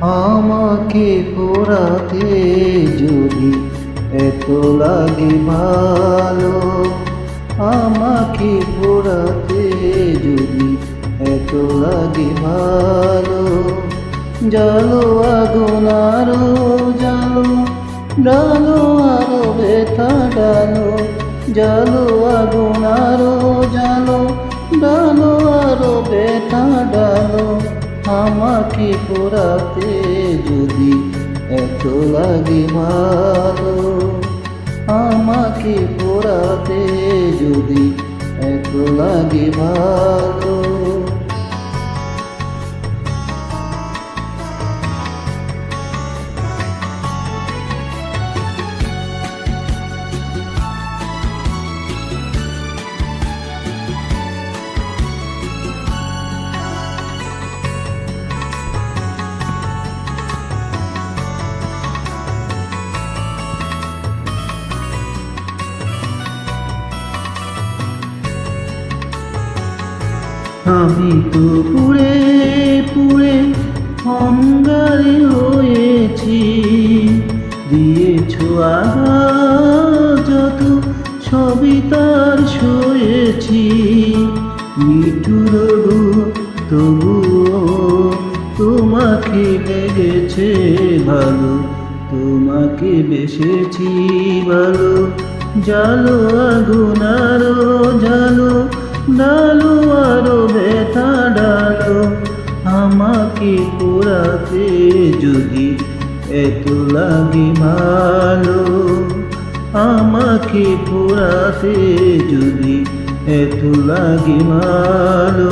আমাকে পোড়াতে যদি এত লাগে ভালো, আমাকে পোড়াতে যদি এত লাগে ভালো, জালো আগুন আরো জালো, ডালো আরো ব্যথা ডালো, জালো আগুন আরো জালো, ডালো আরো ব্যথা ডালো। আমাকে পোড়াতে যদি এত লাগে ভালো, আমাকে পোড়াতে যদি এত লাগে ভালো। আমি তো পুড়ে পুড়ে অঙ্গারে হয়েছি, দিয়েছো আঘাত যত সবই তার সয়েছি। নিঠুর তবুও তোমাকে লেগেছে ভালো, তোমাকে বেসেছি ভালো। জালো আগুন আরো জালো, ডালো আরো ব্যথা ডালো। আমাকে পোড়াতে যদি এত লাগে ভালো, আমাকে পোড়াতে যদি এত লাগে ভালো।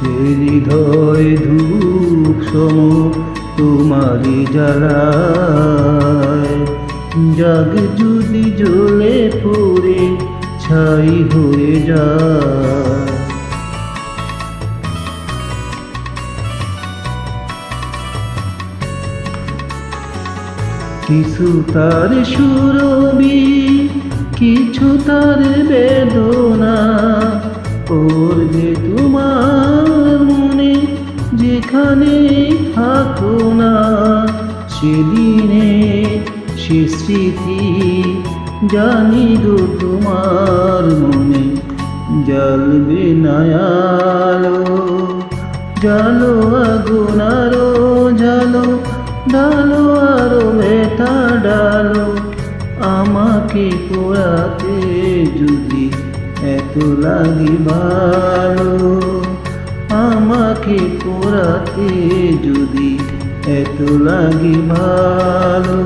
হৃদয় ধূপ সম তোমারি জ্বালায়, জাগ যদি জ্বলে পড়ে ছাই হয়ে যায়। কিছু তার সুরবি, কিছু তার বেদনা, পড়বে তোমার মনে যেখানে থাকো না। সেদিনে সে স্মৃতি জানি গো তোমার মনে জ্বলবে না আলো। জালো আগুন আরো জালো, ডালো আরো ব্যথা ডালো। আমাকে পোড়াতে যদি এত লাগে ভালো, আমাকে পোড়াতে যদি এত লাগে ভালো।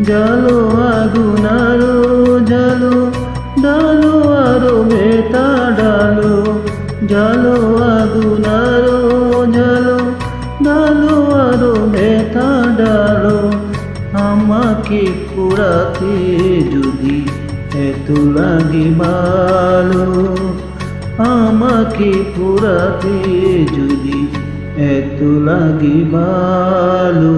জালো আগুন আরো জালো, ডালো আরো ব্যথা ডালো। জালো আগুন আরো জালো, ডালো আরো ব্যথা ডালো। আমাকে পোড়াতে যদি এত লাগে ভালো, আমাকে পোড়াতে যদি এত লাগে ভালো।